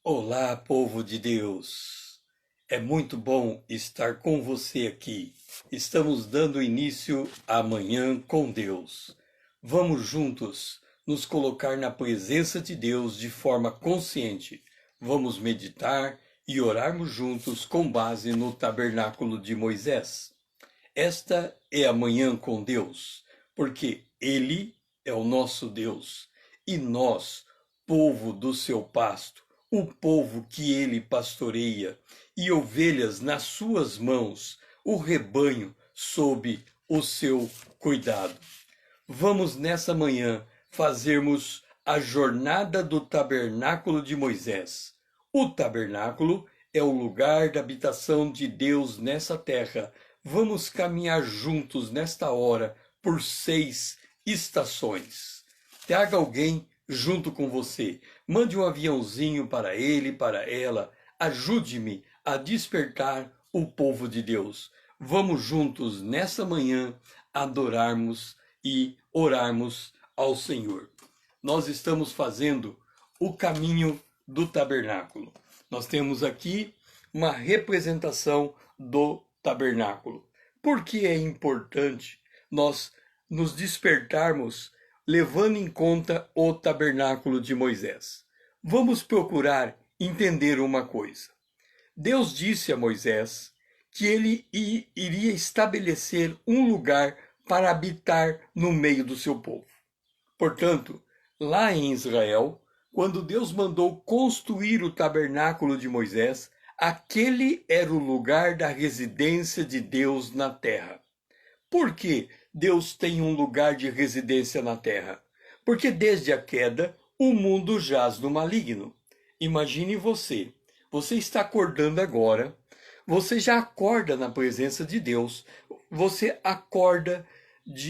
Olá, povo de Deus! É muito bom estar com você aqui. Estamos dando início à Manhã com Deus. Vamos juntos nos colocar na presença de Deus de forma consciente. Vamos meditar e orarmos juntos com base no tabernáculo de Moisés. Esta é a Manhã com Deus, porque Ele é o nosso Deus e nós, povo do seu pasto, o povo que ele pastoreia, e ovelhas nas suas mãos, o rebanho sob o seu cuidado. Vamos nessa manhã fazermos a jornada do tabernáculo de Moisés. O tabernáculo é o lugar da habitação de Deus nessa terra. Vamos caminhar juntos nesta hora por 6 estações. Traga alguém junto com você. Mande um aviãozinho para ele, para ela. Ajude-me a despertar o povo de Deus. Vamos juntos nessa manhã adorarmos e orarmos ao Senhor. Nós estamos fazendo o caminho do tabernáculo. Nós temos aqui uma representação do tabernáculo. Por que é importante nós nos despertarmos levando em conta o tabernáculo de Moisés? Vamos procurar entender uma coisa. Deus disse a Moisés que ele iria estabelecer um lugar para habitar no meio do seu povo. Portanto, lá em Israel, quando Deus mandou construir o tabernáculo de Moisés, aquele era o lugar da residência de Deus na terra. Por que Deus tem um lugar de residência na terra? Porque desde a queda, o mundo jaz no maligno. Imagine você está acordando agora, você já acorda na presença de Deus, você acorda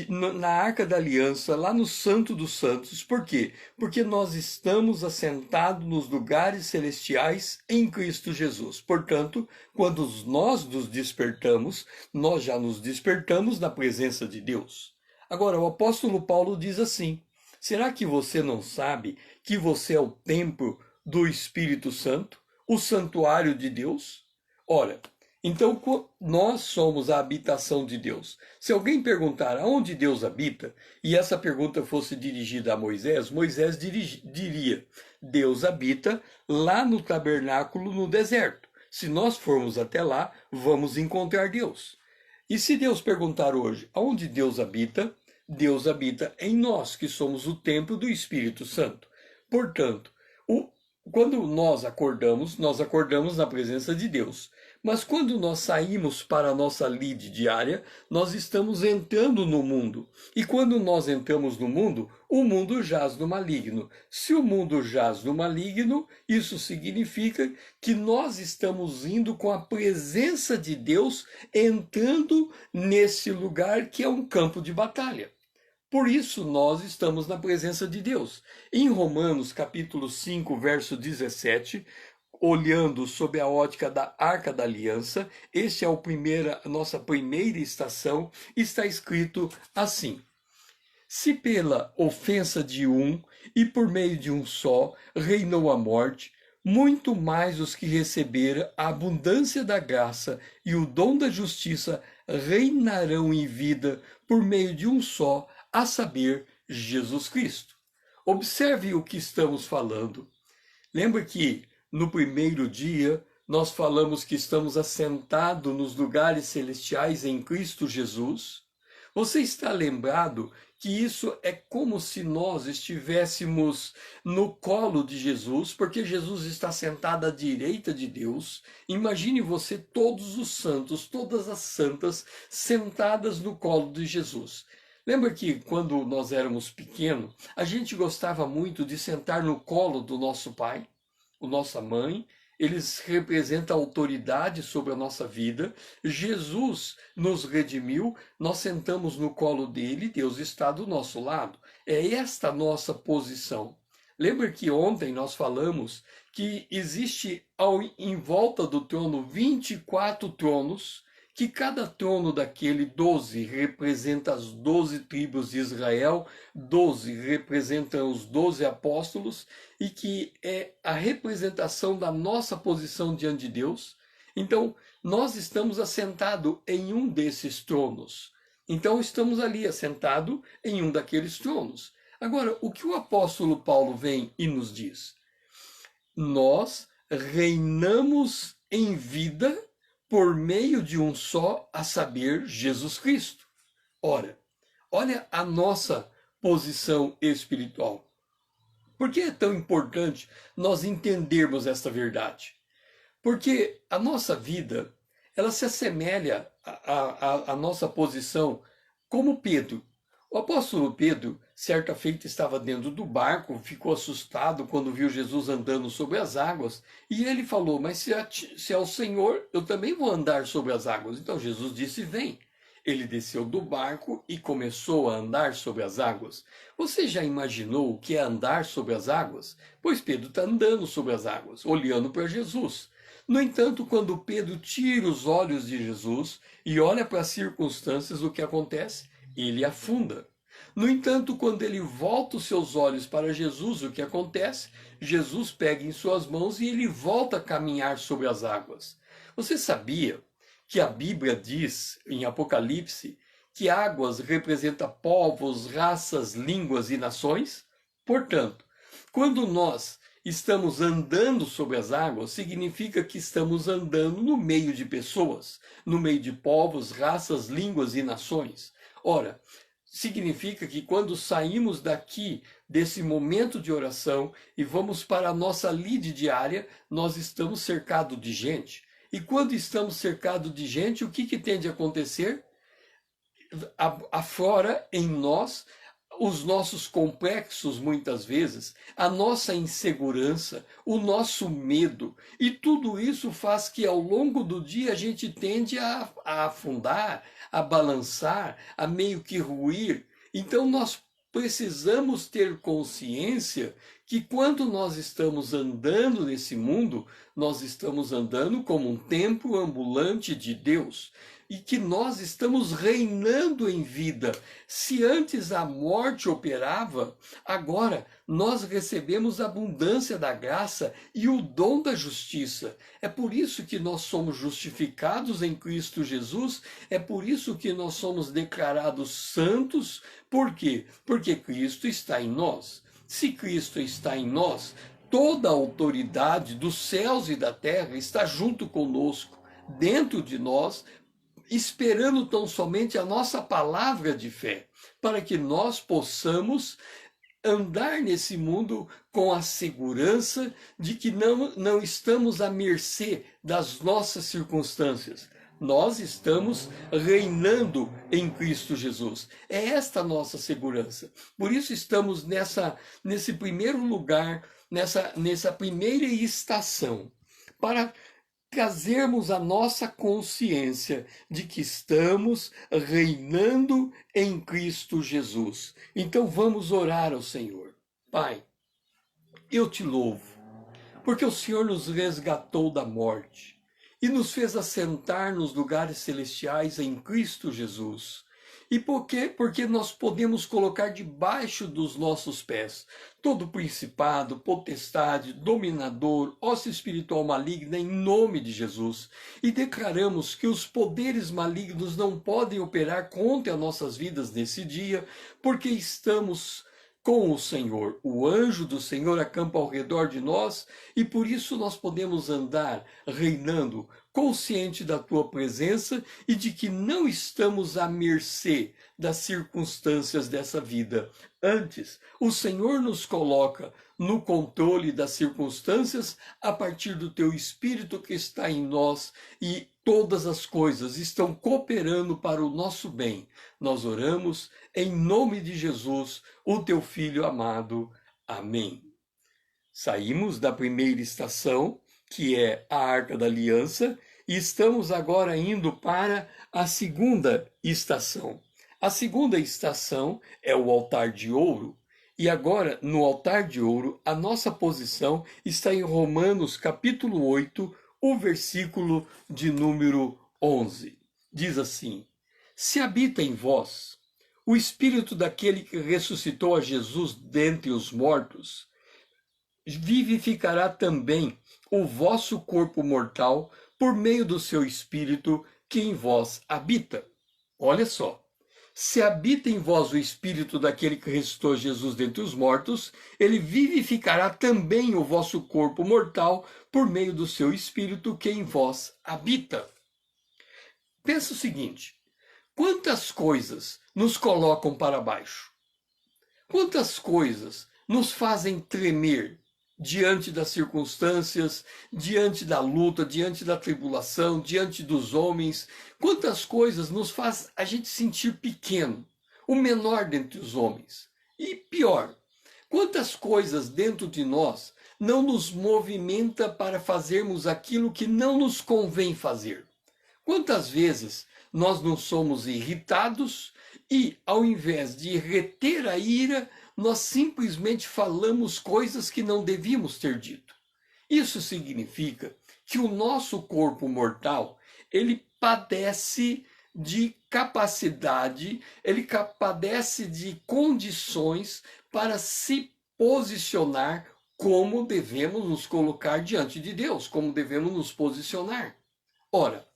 na Arca da Aliança, lá no Santo dos Santos. Por quê? Porque nós estamos assentados nos lugares celestiais em Cristo Jesus. Portanto, quando nós nos despertamos, nós já nos despertamos na presença de Deus. Agora, o apóstolo Paulo diz assim: será que você não sabe que você é o templo do Espírito Santo, o santuário de Deus? Ora, então nós somos a habitação de Deus. Se alguém perguntar aonde Deus habita, e essa pergunta fosse dirigida a Moisés, Moisés diria: Deus habita lá no tabernáculo no deserto. Se nós formos até lá, vamos encontrar Deus. E se Deus perguntar hoje aonde Deus habita em nós, que somos o templo do Espírito Santo. Portanto, quando nós acordamos na presença de Deus. Mas quando nós saímos para a nossa lide diária, nós estamos entrando no mundo. E quando nós entramos no mundo, o mundo jaz no maligno. Se o mundo jaz no maligno, isso significa que nós estamos indo com a presença de Deus, entrando nesse lugar que é um campo de batalha. Por isso nós estamos na presença de Deus. Em Romanos capítulo 5, verso 17, olhando sob a ótica da Arca da Aliança, este é a nossa primeira estação, está escrito assim: se pela ofensa de um e por meio de um só reinou a morte, muito mais os que receberam a abundância da graça e o dom da justiça reinarão em vida por meio de um só, a saber, Jesus Cristo. Observe o que estamos falando. Lembra que no primeiro dia nós falamos que estamos assentados nos lugares celestiais em Cristo Jesus? Você está lembrado que isso é como se nós estivéssemos no colo de Jesus, porque Jesus está sentado à direita de Deus. Imagine você, todos os santos, todas as santas, sentadas no colo de Jesus. Lembra que quando nós éramos pequenos, a gente gostava muito de sentar no colo do nosso pai, a nossa mãe? Eles representam a autoridade sobre a nossa vida. Jesus nos redimiu, nós sentamos no colo dele, Deus está do nosso lado. É esta a nossa posição. Lembra que ontem nós falamos que existe em volta do trono 24 tronos que cada trono daquele 12 representa as 12 tribos de Israel, 12 representam os 12 apóstolos, e que é a representação da nossa posição diante de Deus. Então, nós estamos assentados em um desses tronos. Então, estamos ali assentados em um daqueles tronos. Agora, o que o apóstolo Paulo vem e nos diz? Nós reinamos em vida por meio de um só, a saber, Jesus Cristo. Ora, olha a nossa posição espiritual. Por que é tão importante nós entendermos esta verdade? Porque a nossa vida, ela se assemelha à nossa posição como Pedro. O apóstolo Pedro, certa feita, estava dentro do barco, ficou assustado quando viu Jesus andando sobre as águas, e ele falou, mas se é o Senhor, eu também vou andar sobre as águas. Então Jesus disse, vem. Ele desceu do barco e começou a andar sobre as águas. Você já imaginou o que é andar sobre as águas? Pois Pedro está andando sobre as águas, olhando para Jesus. No entanto, quando Pedro tira os olhos de Jesus e olha para as circunstâncias, o que acontece? Ele afunda. No entanto, quando ele volta os seus olhos para Jesus, o que acontece? Jesus pega em suas mãos e ele volta a caminhar sobre as águas. Você sabia que a Bíblia diz, em Apocalipse, que águas representa povos, raças, línguas e nações? Portanto, quando nós estamos andando sobre as águas, significa que estamos andando no meio de pessoas, no meio de povos, raças, línguas e nações. Ora, significa que quando saímos daqui, desse momento de oração, e vamos para a nossa lide diária, nós estamos cercados de gente. E quando estamos cercados de gente, o que tende a acontecer? Aflora em nós os nossos complexos, muitas vezes, a nossa insegurança, o nosso medo, e tudo isso faz que ao longo do dia a gente tende a afundar, a balançar, a meio que ruir. Então nós precisamos ter consciência que quando nós estamos andando nesse mundo, nós estamos andando como um templo ambulante de Deus e que nós estamos reinando em vida. Se antes a morte operava, agora nós recebemos a abundância da graça e o dom da justiça. É por isso que nós somos justificados em Cristo Jesus, é por isso que nós somos declarados santos. Por quê? Porque Cristo está em nós. Se Cristo está em nós, toda a autoridade dos céus e da terra está junto conosco, dentro de nós, esperando tão somente a nossa palavra de fé, para que nós possamos andar nesse mundo com a segurança de que não estamos à mercê das nossas circunstâncias. Nós estamos reinando em Cristo Jesus. É esta a nossa segurança. Por isso estamos nesse primeiro lugar, nessa primeira estação, para trazermos a nossa consciência de que estamos reinando em Cristo Jesus. Então vamos orar ao Senhor. Pai, eu te louvo, porque o Senhor nos resgatou da morte e nos fez assentar nos lugares celestiais em Cristo Jesus. E por quê? Porque nós podemos colocar debaixo dos nossos pés todo principado, potestade, dominador, ócio espiritual maligna em nome de Jesus. E declaramos que os poderes malignos não podem operar contra as nossas vidas nesse dia, porque estamos com o Senhor. O anjo do Senhor acampa ao redor de nós e por isso nós podemos andar reinando, consciente da tua presença e de que não estamos à mercê das circunstâncias dessa vida. Antes, o Senhor nos coloca no controle das circunstâncias a partir do teu Espírito que está em nós e todas as coisas estão cooperando para o nosso bem. Nós oramos em nome de Jesus, o teu Filho amado. Amém. Saímos da primeira estação, que é a Arca da Aliança, e estamos agora indo para a segunda estação. A segunda estação é o altar de ouro. E agora, no altar de ouro, a nossa posição está em Romanos capítulo 8, o versículo de número 11. diz assim: se habita em vós o espírito daquele que ressuscitou a Jesus dentre os mortos, vivificará também o vosso corpo mortal por meio do seu espírito que em vós habita. Olha só. Se habita em vós o espírito daquele que ressuscitou Jesus dentre os mortos, ele vivificará também o vosso corpo mortal por meio do seu espírito que em vós habita. Pensa o seguinte: quantas coisas nos colocam para baixo? Quantas coisas nos fazem tremer diante das circunstâncias, diante da luta, diante da tribulação, diante dos homens? Quantas coisas nos faz a gente sentir pequeno, o menor dentre os homens? E pior, quantas coisas dentro de nós não nos movimenta para fazermos aquilo que não nos convém fazer? Quantas vezes nós não somos irritados e, ao invés de reter a ira, nós simplesmente falamos coisas que não devíamos ter dito? Isso significa que o nosso corpo mortal, ele padece de capacidade, ele padece de condições para se posicionar como devemos nos colocar diante de Deus, como devemos nos posicionar. Ora,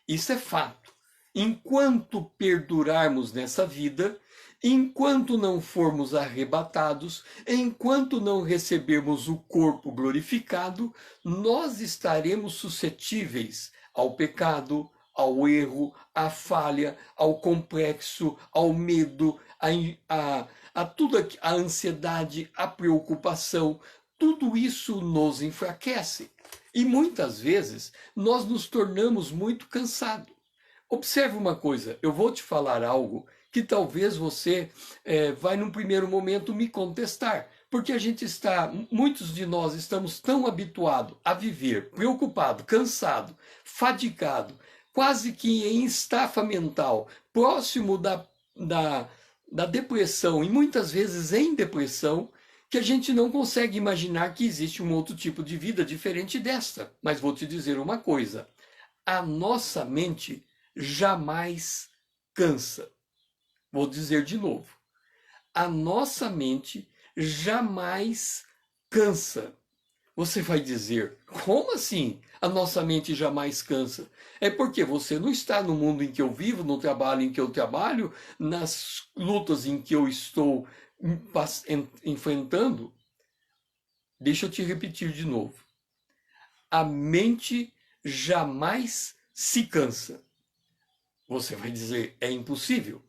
isso é fato. Enquanto perdurarmos nessa vida, enquanto não formos arrebatados, enquanto não recebermos o corpo glorificado, nós estaremos suscetíveis ao pecado, ao erro, à falha, ao complexo, ao medo, a tudo, a ansiedade, a preocupação. Tudo isso nos enfraquece. E muitas vezes nós nos tornamos muito cansados. Observe uma coisa, eu vou te falar algo que talvez você vai num primeiro momento me contestar, porque muitos de nós estamos tão habituados a viver preocupado, cansado, fadigado, quase que em estafa mental, próximo da depressão e muitas vezes em depressão, que a gente não consegue imaginar que existe um outro tipo de vida diferente desta. Mas vou te dizer uma coisa, a nossa mente jamais cansa. Vou dizer de novo, a nossa mente jamais cansa. Você vai dizer, como assim a nossa mente jamais cansa? É porque você não está no mundo em que eu vivo, no trabalho em que eu trabalho, nas lutas em que eu estou enfrentando. Deixa eu te repetir de novo. A mente jamais se cansa. Você vai dizer, é impossível.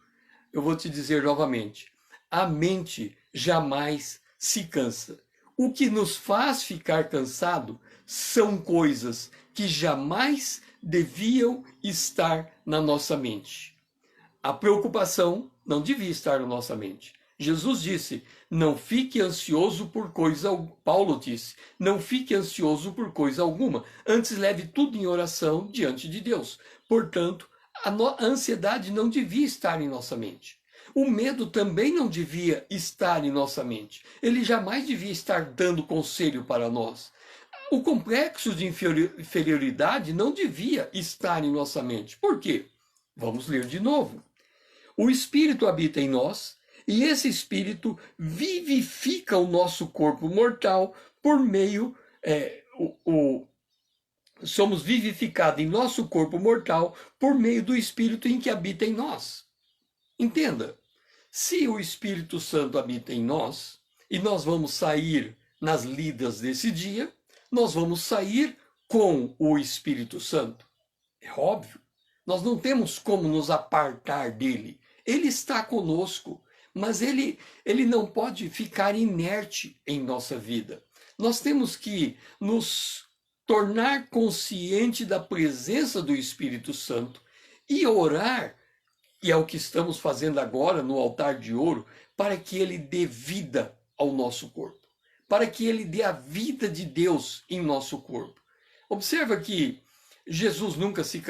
Eu vou te dizer novamente, a mente jamais se cansa. O que nos faz ficar cansado são coisas que jamais deviam estar na nossa mente. A preocupação não devia estar na nossa mente. Jesus disse, não fique ansioso por coisa alguma. Paulo disse, não fique ansioso por coisa alguma. Antes leve tudo em oração diante de Deus. Portanto, a ansiedade não devia estar em nossa mente. O medo também não devia estar em nossa mente. Ele jamais devia estar dando conselho para nós. O complexo de inferioridade não devia estar em nossa mente. Por quê? Vamos ler de novo. O Espírito habita em nós e esse Espírito vivifica o nosso corpo mortal por meio... somos vivificados em nosso corpo mortal por meio do Espírito em que habita em nós. Entenda, se o Espírito Santo habita em nós, e nós vamos sair nas lidas desse dia, nós vamos sair com o Espírito Santo. É óbvio, nós não temos como nos apartar dele. Ele está conosco, mas ele não pode ficar inerte em nossa vida. Nós temos que nos tornar consciente da presença do Espírito Santo e orar, e é o que estamos fazendo agora no altar de ouro, para que ele dê vida ao nosso corpo, para que ele dê a vida de Deus em nosso corpo. Observa que Jesus nunca se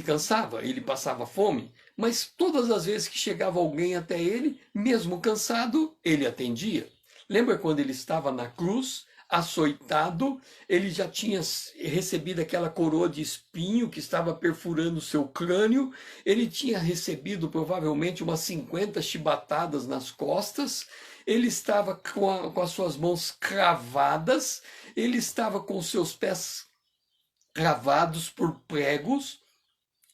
cansava, ele passava fome, mas todas as vezes que chegava alguém até ele, mesmo cansado, ele atendia. Lembra quando ele estava na cruz, açoitado, ele já tinha recebido aquela coroa de espinho que estava perfurando o seu crânio, ele tinha recebido provavelmente umas 50 chibatadas nas costas, ele estava com as suas mãos cravadas, ele estava com seus pés cravados por pregos.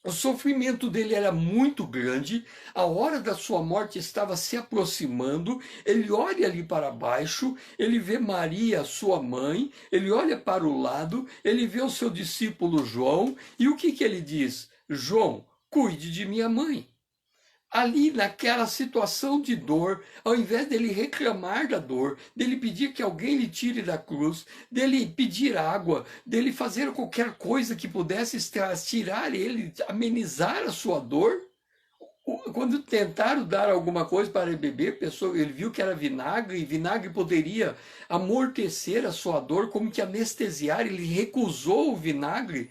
O sofrimento dele era muito grande, a hora da sua morte estava se aproximando. Ele olha ali para baixo, ele vê Maria, sua mãe, ele olha para o lado, ele vê o seu discípulo João, e o que ele diz? João, cuide de minha mãe. Ali, naquela situação de dor, ao invés dele reclamar da dor, dele pedir que alguém lhe tire da cruz, dele pedir água, dele fazer qualquer coisa que pudesse tirar ele, amenizar a sua dor, quando tentaram dar alguma coisa para ele beber, ele viu que era vinagre, e vinagre poderia amortecer a sua dor, como que anestesiar, ele recusou o vinagre,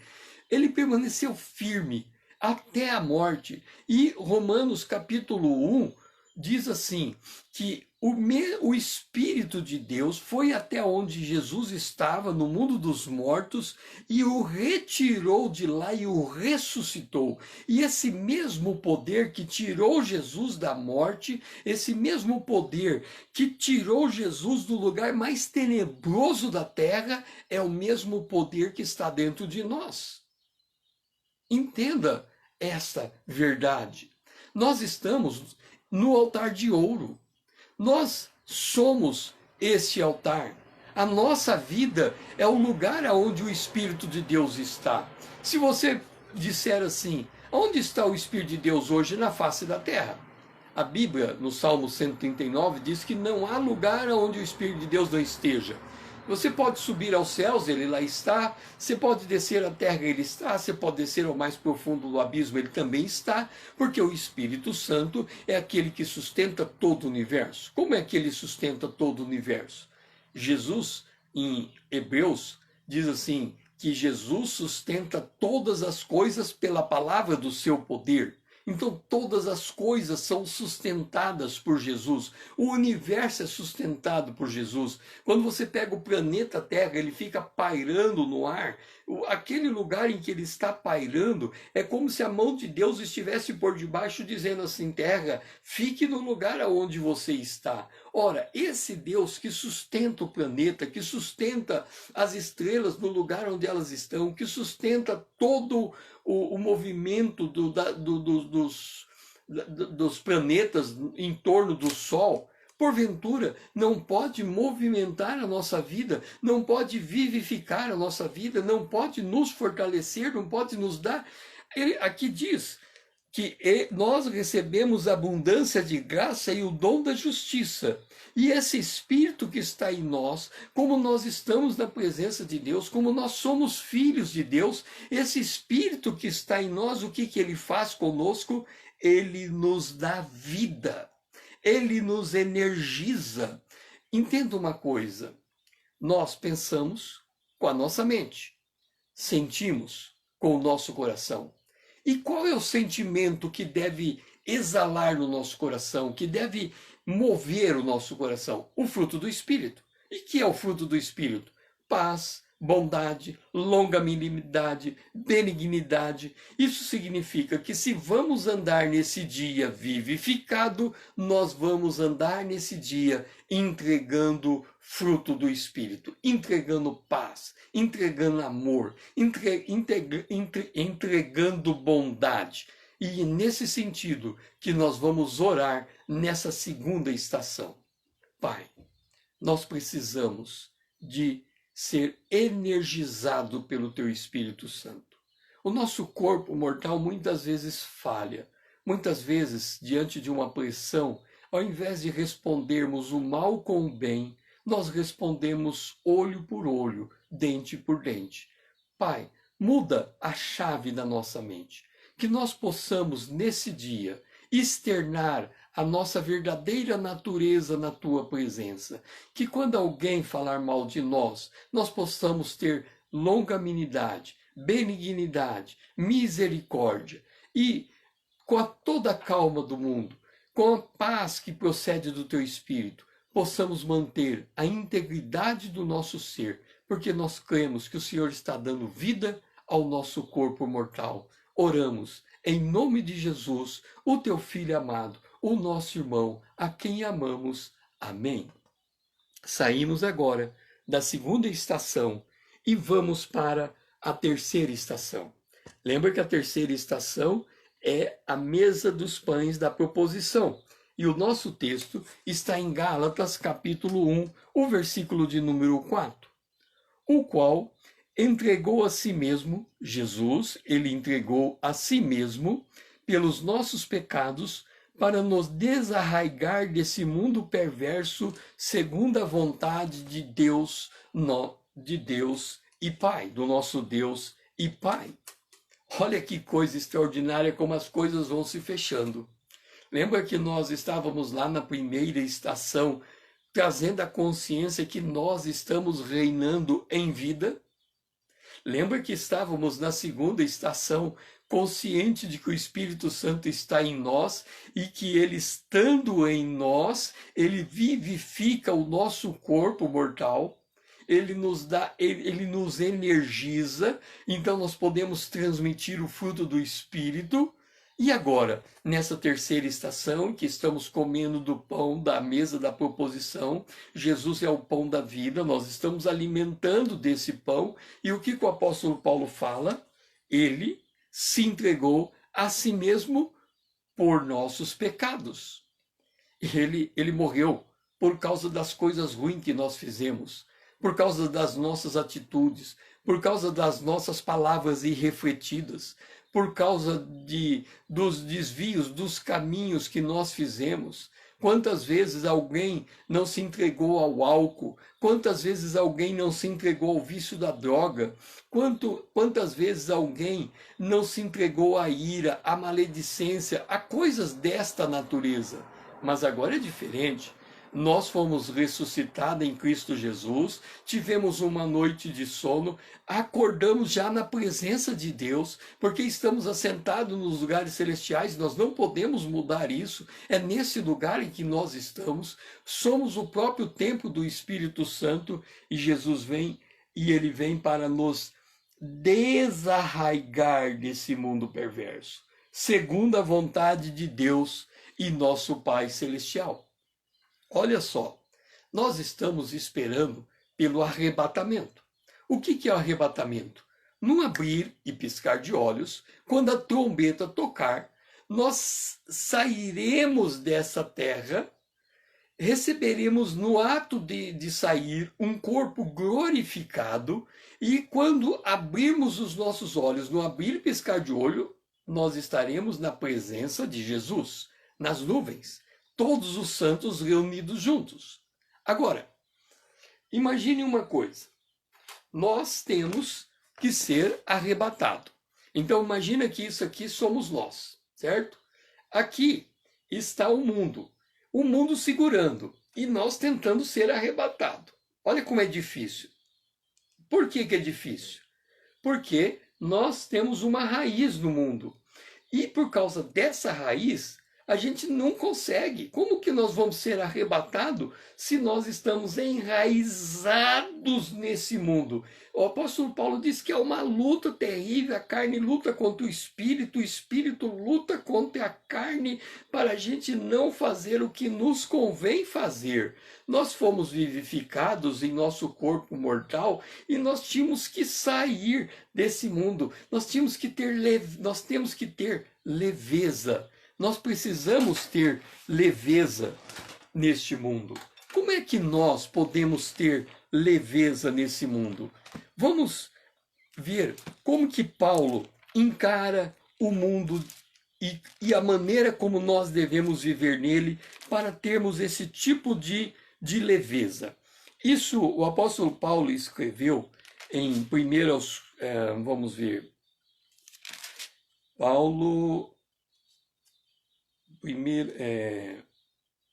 ele permaneceu firme até a morte. E Romanos capítulo 1 diz assim, que o Espírito de Deus foi até onde Jesus estava, no mundo dos mortos, e o retirou de lá e o ressuscitou. E esse mesmo poder que tirou Jesus da morte, esse mesmo poder que tirou Jesus do lugar mais tenebroso da terra, é o mesmo poder que está dentro de nós. Entenda esta verdade. Nós estamos no altar de ouro. Nós somos este altar. A nossa vida é o lugar onde o Espírito de Deus está. Se você disser assim, onde está o Espírito de Deus hoje na face da terra? A Bíblia, no Salmo 139, diz que não há lugar onde o Espírito de Deus não esteja. Você pode subir aos céus, ele lá está. Você pode descer à terra, ele está. Você pode descer ao mais profundo do abismo, ele também está. Porque o Espírito Santo é aquele que sustenta todo o universo. Como é que ele sustenta todo o universo? Jesus, em Hebreus, diz assim, que Jesus sustenta todas as coisas pela palavra do seu poder. Então todas as coisas são sustentadas por Jesus. O universo é sustentado por Jesus. Quando você pega o planeta Terra, ele fica pairando no ar. Aquele lugar em que ele está pairando é como se a mão de Deus estivesse por debaixo dizendo assim, Terra, fique no lugar aonde você está. Ora, esse Deus que sustenta o planeta, que sustenta as estrelas no lugar onde elas estão, que sustenta todo o movimento dos planetas em torno do Sol, porventura não pode movimentar a nossa vida, não pode vivificar a nossa vida, não pode nos fortalecer, não pode nos dar. Ele aqui diz que nós recebemos abundância de graça e o dom da justiça. E esse Espírito que está em nós, como nós estamos na presença de Deus, como nós somos filhos de Deus, esse Espírito que está em nós, o que ele faz conosco? Ele nos dá vida, ele nos energiza. Entenda uma coisa, nós pensamos com a nossa mente, sentimos com o nosso coração. E qual é o sentimento que deve exalar no nosso coração, que deve mover o nosso coração? O fruto do Espírito. E que é o fruto do Espírito? Paz, bondade, longanimidade, benignidade. Isso significa que se vamos andar nesse dia vivificado, nós vamos andar nesse dia entregando fruto do Espírito, entregando paz, entregando amor, entregando bondade. E é nesse sentido que nós vamos orar nessa segunda estação. Pai, nós precisamos de ser energizado pelo Teu Espírito Santo. O nosso corpo mortal muitas vezes falha. Muitas vezes, diante de uma pressão, ao invés de respondermos o mal com o bem, nós respondemos olho por olho, dente por dente. Pai, muda a chave da nossa mente. Que nós possamos, nesse dia, externar a nossa verdadeira natureza na Tua presença. Que quando alguém falar mal de nós, nós possamos ter longanimidade, benignidade, misericórdia e, com toda a calma do mundo, com a paz que procede do Teu Espírito, possamos manter a integridade do nosso ser, porque nós cremos que o Senhor está dando vida ao nosso corpo mortal. Oramos em nome de Jesus, o teu Filho amado, o nosso irmão, a quem amamos. Amém. Saímos agora da segunda estação e vamos para a terceira estação. Lembra que a terceira estação é a mesa dos pães da proposição. E o nosso texto está em Gálatas, capítulo 1, o versículo de número 4. O qual entregou a si mesmo, Jesus, ele entregou a si mesmo pelos nossos pecados, para nos desarraigar desse mundo perverso, segundo a vontade de Deus e Pai, do nosso Deus e Pai. Olha que coisa extraordinária como as coisas vão se fechando. Lembra que nós estávamos lá na primeira estação, trazendo a consciência que nós estamos reinando em vida? Lembra que estávamos na segunda estação, consciente de que o Espírito Santo está em nós e que ele, estando em nós, ele vivifica o nosso corpo mortal, ele nos energiza, então nós podemos transmitir o fruto do Espírito. E agora, nessa terceira estação, que estamos comendo do pão da mesa da proposição, Jesus é o pão da vida, nós estamos alimentando desse pão, e o que o apóstolo Paulo fala? Ele se entregou a si mesmo por nossos pecados. Ele morreu por causa das coisas ruins que nós fizemos, por causa das nossas atitudes, por causa das nossas palavras irrefletidas, por causa dos desvios, dos caminhos que nós fizemos. Quantas vezes alguém não se entregou ao álcool? Quantas vezes alguém não se entregou ao vício da droga? Quantas vezes alguém não se entregou à ira, à maledicência, a coisas desta natureza? Mas agora é diferente. Nós fomos ressuscitados em Cristo Jesus, tivemos uma noite de sono, acordamos já na presença de Deus, porque estamos assentados nos lugares celestiais, nós não podemos mudar isso, é nesse lugar em que nós estamos, somos o próprio templo do Espírito Santo, e Jesus vem, e ele vem para nos desarraigar desse mundo perverso, segundo a vontade de Deus e nosso Pai Celestial. Olha só, nós estamos esperando pelo arrebatamento. O que é o arrebatamento? Num abrir e piscar de olhos, quando a trombeta tocar, nós sairemos dessa terra, receberemos no ato de sair um corpo glorificado, e quando abrirmos os nossos olhos, no abrir e piscar de olho, nós estaremos na presença de Jesus, nas nuvens. Todos os santos reunidos juntos. Agora, imagine uma coisa. Nós temos que ser arrebatado. Então, imagina que isso aqui somos nós, certo? Aqui está o mundo segurando, e nós tentando ser arrebatado. Olha como é difícil. Por que é difícil? Porque nós temos uma raiz no mundo. E por causa dessa raiz, a gente não consegue. Como que nós vamos ser arrebatados se nós estamos enraizados nesse mundo? O apóstolo Paulo diz que é uma luta terrível, a carne luta contra o espírito luta contra a carne, para a gente não fazer o que nos convém fazer. Nós fomos vivificados em nosso corpo mortal e nós tínhamos que sair desse mundo. Nós temos que ter leveza. Nós precisamos ter leveza neste mundo. Como é que nós podemos ter leveza nesse mundo? Vamos ver como que Paulo encara o mundo e a maneira como nós devemos viver nele para termos esse tipo de leveza. Isso o apóstolo Paulo escreveu em vamos ver, Paulo...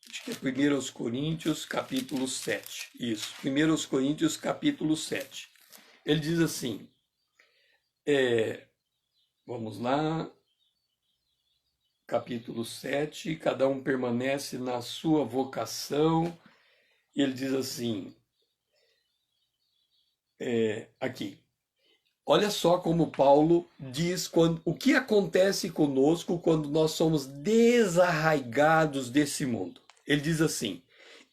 acho que é 1 Coríntios, capítulo 7. Isso, 1 Coríntios, capítulo 7. Ele diz assim, vamos lá, capítulo 7, cada um permanece na sua vocação, E ele diz assim, aqui. Olha só como Paulo diz o que acontece conosco quando nós somos desarraigados desse mundo. Ele diz assim: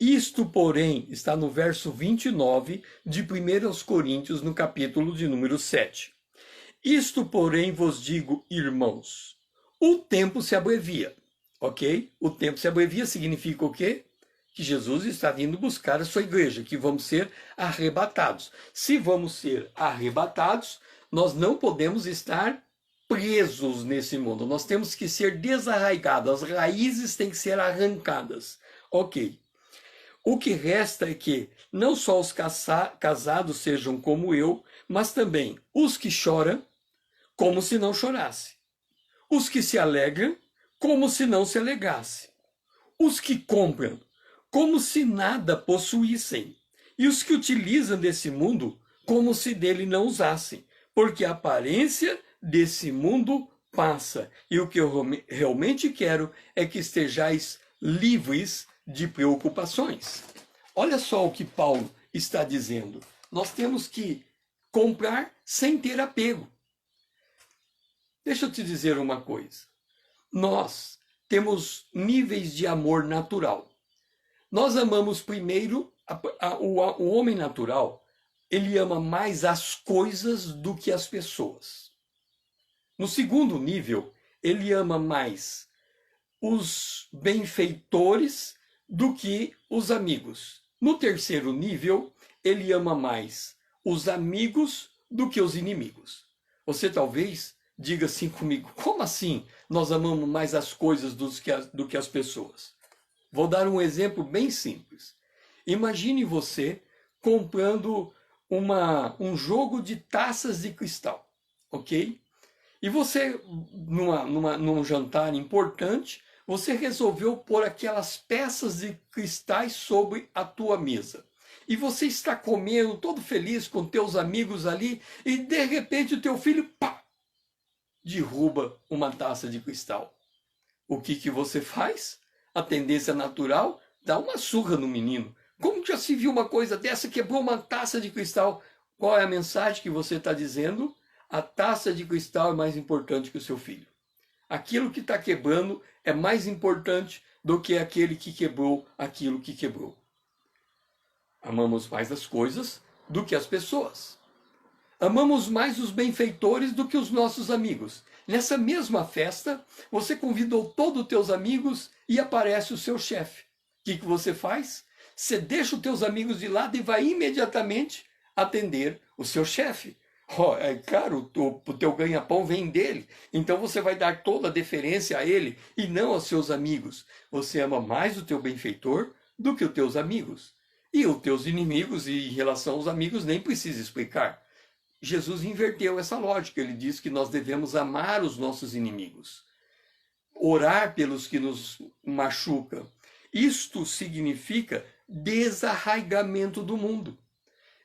isto, porém, está no verso 29 de 1 Coríntios, no capítulo de número 7. Isto, porém, vos digo, irmãos, o tempo se abrevia, ok? O tempo se abrevia significa o quê? Que Jesus está vindo buscar a sua igreja, que vamos ser arrebatados. Se vamos ser arrebatados, nós não podemos estar presos nesse mundo. Nós temos que ser desarraigados. As raízes têm que ser arrancadas. Ok. O que resta é que não só os casados sejam como eu, mas também os que choram, como se não chorasse. Os que se alegram, como se não se alegrasse. Os que compram, como se nada possuíssem, e os que utilizam desse mundo, como se dele não usassem, porque a aparência desse mundo passa, e o que eu realmente quero é que estejais livres de preocupações. Olha só o que Paulo está dizendo. Nós temos que comprar sem ter apego. Deixa eu te dizer uma coisa. Nós temos níveis de amor natural. Nós amamos primeiro, o homem natural, ele ama mais as coisas do que as pessoas. No segundo nível, ele ama mais os benfeitores do que os amigos. No terceiro nível, ele ama mais os amigos do que os inimigos. Você talvez diga assim comigo, como assim nós amamos mais as coisas do que as pessoas? Vou dar um exemplo bem simples. Imagine você comprando um jogo de taças de cristal, ok? E você, num jantar importante, você resolveu pôr aquelas peças de cristais sobre a tua mesa. E você está comendo, todo feliz com teus amigos ali, e de repente o teu filho, pá, derruba uma taça de cristal. O que você faz? A tendência natural, dá uma surra no menino. Como já se viu uma coisa dessa? Quebrou uma taça de cristal. Qual é a mensagem que você está dizendo? A taça de cristal é mais importante que o seu filho. Aquilo que está quebrando é mais importante do que aquele que quebrou aquilo que quebrou. Amamos mais as coisas do que as pessoas. Amamos mais os benfeitores do que os nossos amigos. Nessa mesma festa, você convidou todos os teus amigos e aparece o seu chefe. O que você faz? Você deixa os teus amigos de lado e vai imediatamente atender o seu chefe. É claro, o teu ganha-pão vem dele. Então você vai dar toda a deferência a ele e não aos seus amigos. Você ama mais o teu benfeitor do que os teus amigos. E os teus inimigos, e em relação aos amigos, nem precisa explicar. Jesus inverteu essa lógica. Ele diz que nós devemos amar os nossos inimigos, orar pelos que nos machucam. Isto significa desarraigamento do mundo.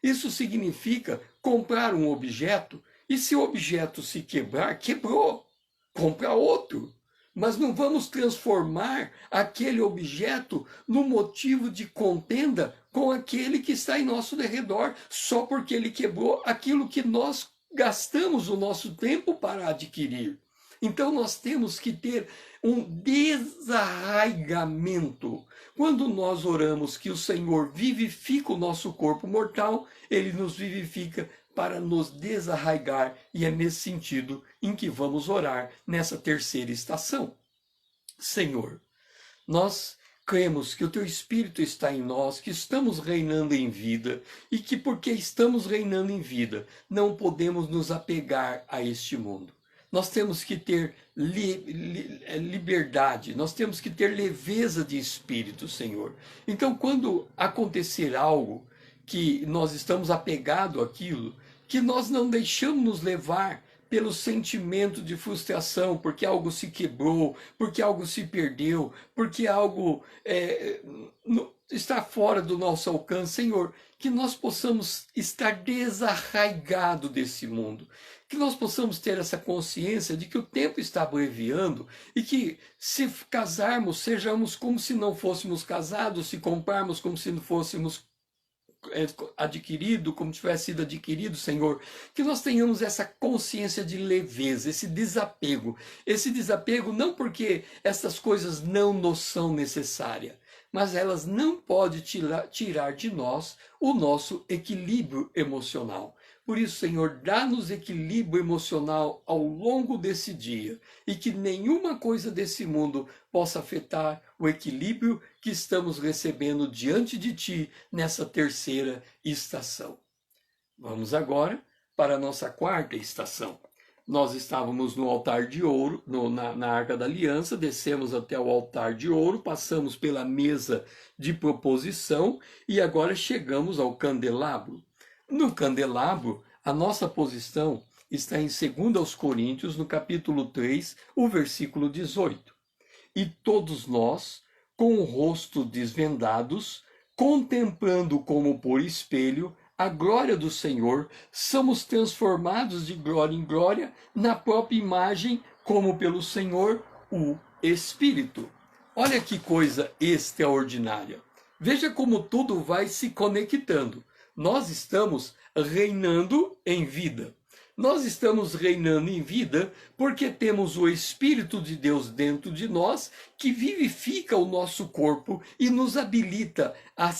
Isso significa comprar um objeto e se o objeto se quebrar, quebrou. Compra outro. Mas não vamos transformar aquele objeto no motivo de contenda com aquele que está em nosso derredor, só porque ele quebrou aquilo que nós gastamos o nosso tempo para adquirir. Então nós temos que ter um desarraigamento. Quando nós oramos que o Senhor vivifica o nosso corpo mortal, ele nos vivifica para nos desarraigar, e é nesse sentido em que vamos orar nessa terceira estação. Senhor, nós cremos que o teu Espírito está em nós, que estamos reinando em vida, e que porque estamos reinando em vida, não podemos nos apegar a este mundo. Nós temos que ter liberdade, nós temos que ter leveza de espírito, Senhor. Então, quando acontecer algo que nós estamos apegados àquilo, que nós não deixamos nos levar pelo sentimento de frustração, porque algo se quebrou, porque algo se perdeu, porque algo está fora do nosso alcance. Senhor, que nós possamos estar desarraigados desse mundo, que nós possamos ter essa consciência de que o tempo está abreviando e que, se casarmos, sejamos como se não fôssemos casados, se comprarmos como se não fôssemos adquirido, como tivesse sido adquirido, Senhor, que nós tenhamos essa consciência de leveza, esse desapego não porque essas coisas não nos são necessárias, mas elas não podem tirar de nós o nosso equilíbrio emocional. Por isso, Senhor, dá-nos equilíbrio emocional ao longo desse dia e que nenhuma coisa desse mundo possa afetar o equilíbrio que estamos recebendo diante de Ti nessa terceira estação. Vamos agora para a nossa quarta estação. Nós estávamos no altar de ouro, na Arca da Aliança, descemos até o altar de ouro, passamos pela mesa de proposição e agora chegamos ao candelabro. No candelabro, a nossa posição está em 2 Coríntios, no capítulo 3, o versículo 18. E todos nós, com o rosto desvendados, contemplando como por espelho a glória do Senhor, somos transformados de glória em glória na própria imagem, como pelo Senhor, o Espírito. Olha que coisa extraordinária. Veja como tudo vai se conectando. Nós estamos reinando em vida. Nós estamos reinando em vida porque temos o Espírito de Deus dentro de nós que vivifica o nosso corpo e nos habilita a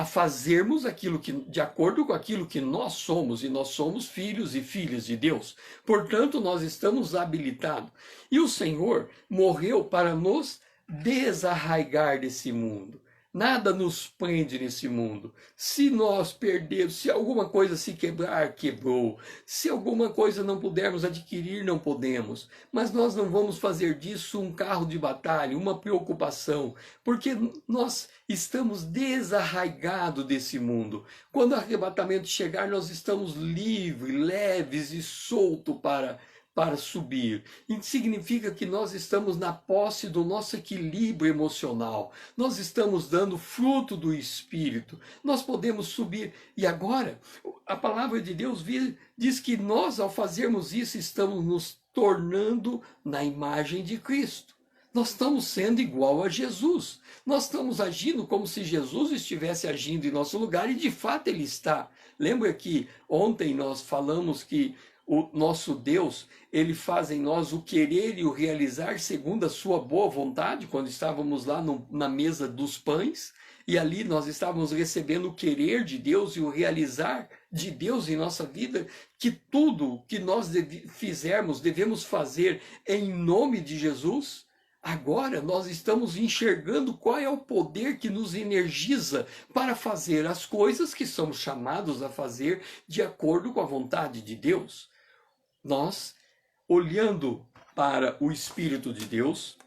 fazermos aquilo que, de acordo com aquilo que nós somos, e nós somos filhos e filhas de Deus. Portanto, nós estamos habilitados. E o Senhor morreu para nos desarraigar desse mundo. Nada nos prende nesse mundo. Se nós perdermos, se alguma coisa se quebrar, quebrou. Se alguma coisa não pudermos adquirir, não podemos. Mas nós não vamos fazer disso um carro de batalha, uma preocupação, porque nós estamos desarraigados desse mundo. Quando o arrebatamento chegar, nós estamos livres, leves e soltos para subir. Isso significa que nós estamos na posse do nosso equilíbrio emocional. Nós estamos dando fruto do Espírito. Nós podemos subir. E agora, a palavra de Deus diz que nós, ao fazermos isso, estamos nos tornando na imagem de Cristo. Nós estamos sendo igual a Jesus. Nós estamos agindo como se Jesus estivesse agindo em nosso lugar, e de fato Ele está. Lembra que ontem nós falamos que o nosso Deus, Ele faz em nós o querer e o realizar segundo a sua boa vontade, quando estávamos lá na mesa dos pães, e ali nós estávamos recebendo o querer de Deus e o realizar de Deus em nossa vida, que tudo que nós fizermos, devemos fazer em nome de Jesus. Agora nós estamos enxergando qual é o poder que nos energiza para fazer as coisas que somos chamados a fazer de acordo com a vontade de Deus. Nós, olhando para o Espírito de Deus,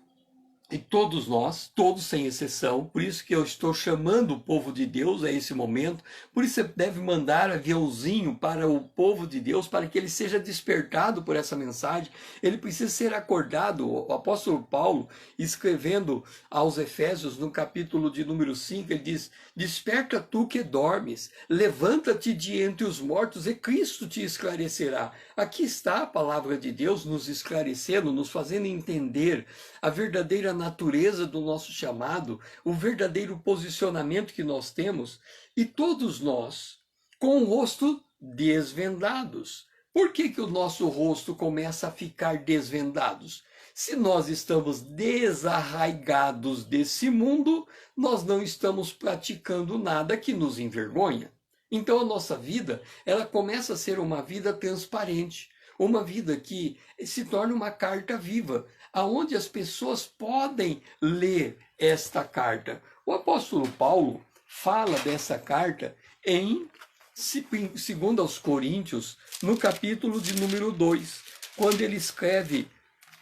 e todos nós, todos sem exceção, por isso que eu estou chamando o povo de Deus a esse momento, por isso você deve mandar aviãozinho para o povo de Deus, para que ele seja despertado por essa mensagem, ele precisa ser acordado. O apóstolo Paulo, escrevendo aos Efésios, no capítulo de número 5, ele diz: desperta tu que dormes, levanta-te de entre os mortos e Cristo te esclarecerá. Aqui está a palavra de Deus nos esclarecendo, nos fazendo entender a verdadeira natureza do nosso chamado, o verdadeiro posicionamento que nós temos, e todos nós com o rosto desvendados. Por que o nosso rosto começa a ficar desvendados? Se nós estamos desarraigados desse mundo, nós não estamos praticando nada que nos envergonha. Então a nossa vida, ela começa a ser uma vida transparente, uma vida que se torna uma carta viva, aonde as pessoas podem ler esta carta. O apóstolo Paulo fala dessa carta em 2 aos Coríntios, no capítulo de número 2, quando ele escreve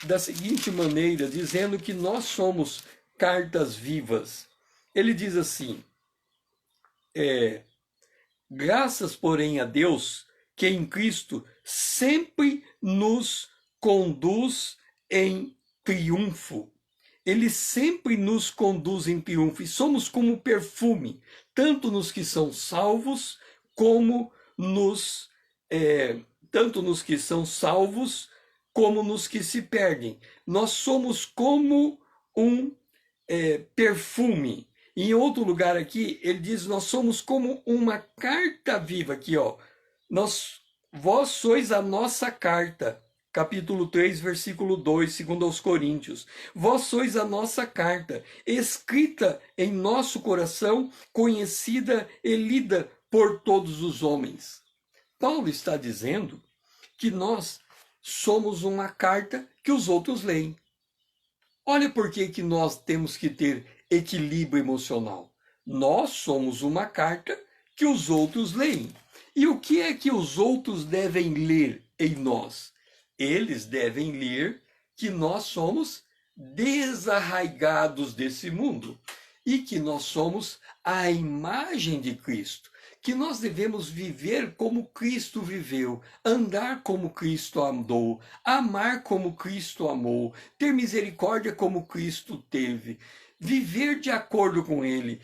da seguinte maneira, dizendo que nós somos cartas vivas. Ele diz assim: graças, porém, a Deus, que em Cristo sempre nos conduz em triunfo. Ele sempre nos conduz em triunfo e somos como perfume, tanto nos que são salvos como tanto nos que são salvos como nos que se perdem. Nós somos como um perfume. Em outro lugar aqui, ele diz, nós somos como uma carta viva. Aqui, ó. Vós sois a nossa carta. Capítulo 3, versículo 2, segundo aos Coríntios. Vós sois a nossa carta, escrita em nosso coração, conhecida e lida por todos os homens. Paulo está dizendo que nós somos uma carta que os outros leem. Olha por que nós temos que ter equilíbrio emocional. Nós somos uma carta que os outros leem. E o que é que os outros devem ler em nós? Eles devem ler que nós somos desarraigados desse mundo e que nós somos a imagem de Cristo, que nós devemos viver como Cristo viveu, andar como Cristo andou, amar como Cristo amou, ter misericórdia como Cristo teve, viver de acordo com Ele.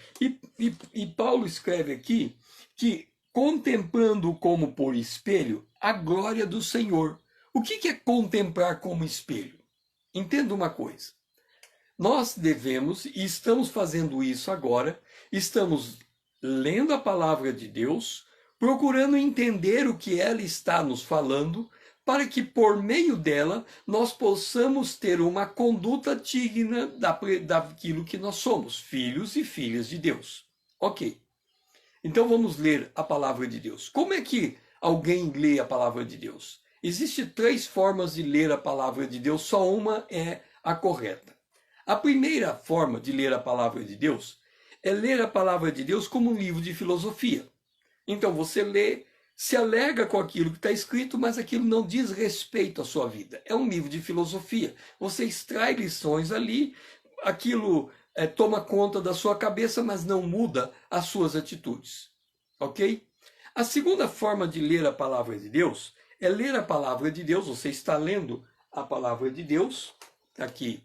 E Paulo escreve aqui que contemplando como por espelho a glória do Senhor. O que é contemplar como espelho? Entenda uma coisa. Nós devemos, e estamos fazendo isso agora, estamos lendo a palavra de Deus, procurando entender o que ela está nos falando, para que por meio dela nós possamos ter uma conduta digna daquilo que nós somos, filhos e filhas de Deus. Ok. Então vamos ler a palavra de Deus. Como é que alguém lê a palavra de Deus? Existem 3 formas de ler a palavra de Deus, só uma é a correta. A primeira forma de ler a palavra de Deus é ler a palavra de Deus como um livro de filosofia. Então você lê, se alega com aquilo que está escrito, mas aquilo não diz respeito à sua vida. É um livro de filosofia. Você extrai lições ali, aquilo toma conta da sua cabeça, mas não muda as suas atitudes. Ok? A segunda forma de ler a palavra de Deus é ler a palavra de Deus. Você está lendo a palavra de Deus, aqui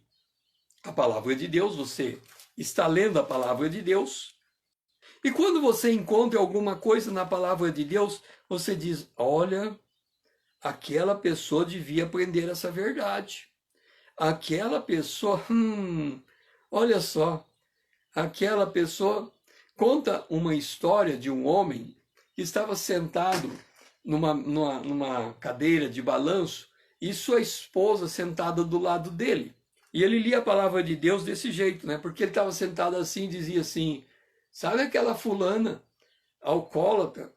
a palavra de Deus, você está lendo a palavra de Deus, e quando você encontra alguma coisa na palavra de Deus, você diz, olha, aquela pessoa devia aprender essa verdade. Aquela pessoa, olha só, aquela pessoa conta uma história de um homem que estava sentado numa cadeira de balanço e sua esposa sentada do lado dele. E ele lia a palavra de Deus desse jeito, né? Porque ele estava sentado assim e dizia assim, sabe aquela fulana alcoólatra?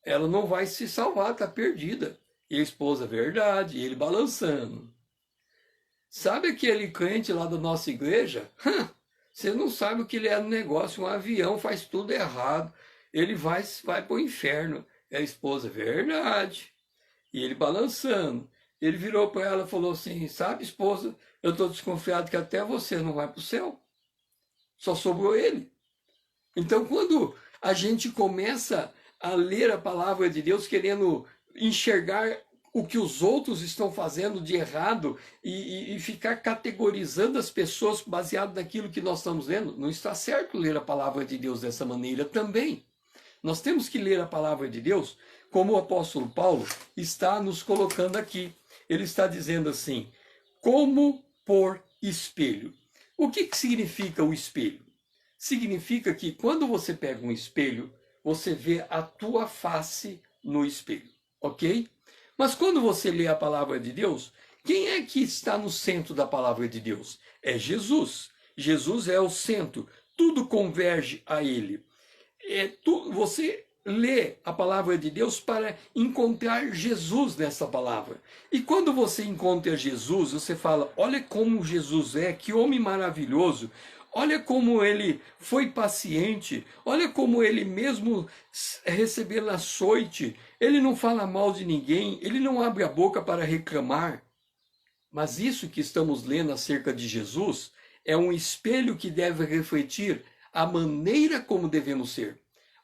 Ela não vai se salvar, está perdida. E a esposa, verdade, e ele balançando. Sabe aquele crente lá da nossa igreja? Você não sabe o que ele é no negócio, um avião faz tudo errado, ele vai para o inferno. E a esposa, verdade. E ele balançando. Ele virou para ela e falou assim, sabe, esposa, eu estou desconfiado que até você não vai para o céu. Só sobrou ele. Então, quando a gente começa a ler a palavra de Deus, querendo enxergar o que os outros estão fazendo de errado e ficar categorizando as pessoas baseado naquilo que nós estamos lendo, não está certo ler a palavra de Deus dessa maneira também. Nós temos que ler a palavra de Deus como o apóstolo Paulo está nos colocando aqui. Ele está dizendo assim, como por espelho. O que significa o espelho? Significa que quando você pega um espelho, você vê a tua face no espelho, ok? Mas quando você lê a palavra de Deus, quem é que está no centro da palavra de Deus? É Jesus. Jesus é o centro. Tudo converge a Ele. Você lê a palavra de Deus para encontrar Jesus nessa palavra. E quando você encontra Jesus, você fala, olha como Jesus é, que homem maravilhoso. Olha como ele foi paciente, olha como ele mesmo recebendo açoite, ele não fala mal de ninguém, ele não abre a boca para reclamar. Mas isso que estamos lendo acerca de Jesus é um espelho que deve refletir a maneira como devemos ser.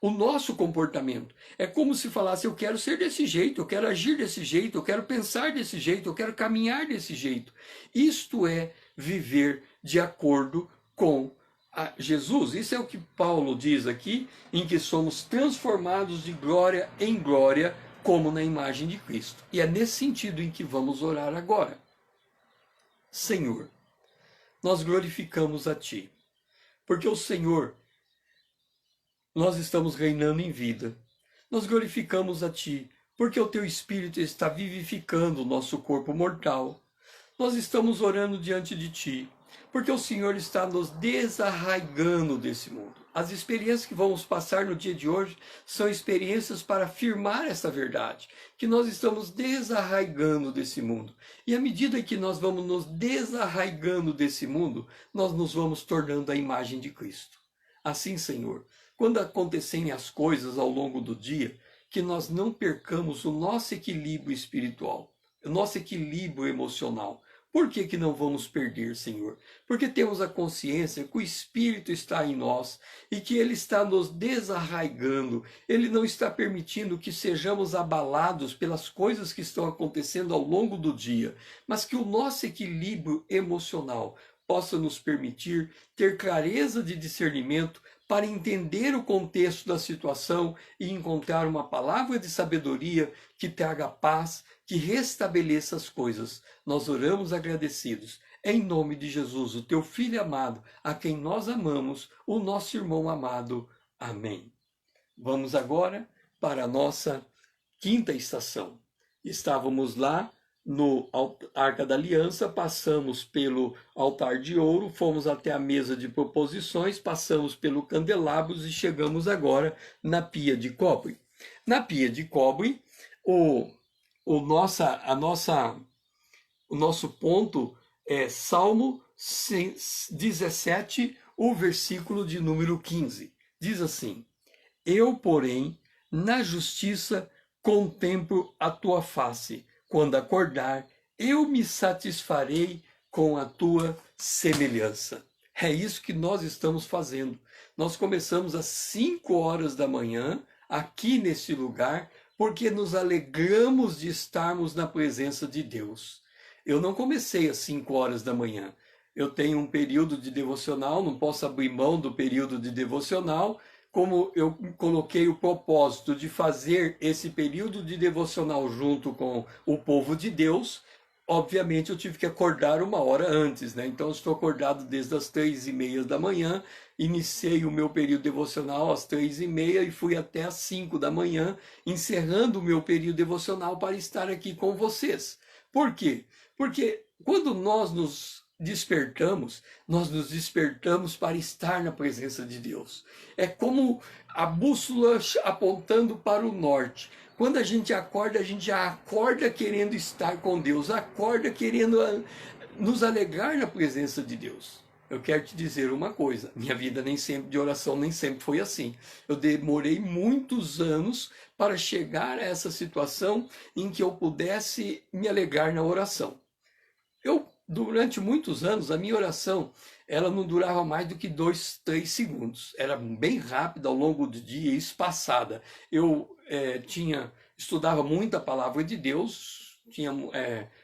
o nosso comportamento. É como se falasse, eu quero ser desse jeito, eu quero agir desse jeito, eu quero pensar desse jeito, eu quero caminhar desse jeito. Isto é viver de acordo com Jesus. Isso é o que Paulo diz aqui, em que somos transformados de glória em glória, como na imagem de Cristo. E é nesse sentido em que vamos orar agora. Senhor, nós glorificamos a Ti, porque o Senhor, nós estamos reinando em vida. Nós glorificamos a Ti, porque o Teu Espírito está vivificando o nosso corpo mortal. Nós estamos orando diante de Ti, porque o Senhor está nos desarraigando desse mundo. As experiências que vamos passar no dia de hoje são experiências para afirmar essa verdade, que nós estamos desarraigando desse mundo. E à medida que nós vamos nos desarraigando desse mundo, nós nos vamos tornando a imagem de Cristo. Assim, Senhor, quando acontecerem as coisas ao longo do dia, que nós não percamos o nosso equilíbrio espiritual, o nosso equilíbrio emocional. Por que não vamos perder, Senhor? Porque temos a consciência que o Espírito está em nós e que Ele está nos desarraigando. Ele não está permitindo que sejamos abalados pelas coisas que estão acontecendo ao longo do dia, mas que o nosso equilíbrio emocional possa nos permitir ter clareza de discernimento para entender o contexto da situação e encontrar uma palavra de sabedoria que traga paz, que restabeleça as coisas. Nós oramos agradecidos, em nome de Jesus, o Teu Filho amado, a quem nós amamos, o nosso irmão amado. Amém. Vamos agora para a nossa quinta estação. Estávamos lá no Arca da Aliança, passamos pelo altar de ouro, fomos até a mesa de proposições, passamos pelo candelabros e chegamos agora na pia de cobre. Na pia de cobre, o nosso ponto é Salmo 17, o versículo de número 15. Diz assim: Eu, porém, na justiça contemplo a tua face. Quando acordar, eu me satisfarei com a tua semelhança. É isso que nós estamos fazendo. Nós começamos às 5 horas da manhã, aqui nesse lugar, porque nos alegramos de estarmos na presença de Deus. Eu não comecei às 5 horas da manhã. Eu tenho um período de devocional, não posso abrir mão do período de devocional. Como eu coloquei o propósito de fazer esse período de devocional junto com o povo de Deus, obviamente eu tive que acordar 1 hora antes, né? Então eu estou acordado desde as 3h30 da manhã, iniciei o meu período devocional às 3h30 e fui até às 5 da manhã, encerrando o meu período devocional para estar aqui com vocês. Por quê? Porque quando nós nos despertamos para estar na presença de Deus. É como a bússola apontando para o norte. Quando a gente já acorda querendo estar com Deus, acorda querendo nos alegrar na presença de Deus. Eu quero te dizer uma coisa, minha vida de oração nem sempre foi assim. Eu demorei muitos anos para chegar a essa situação em que eu pudesse me alegrar na oração. Durante muitos anos, a minha oração, ela não durava mais do que 2, 3 segundos. Era bem rápida ao longo do dia e espaçada. Eu estudava muito a palavra de Deus, tinha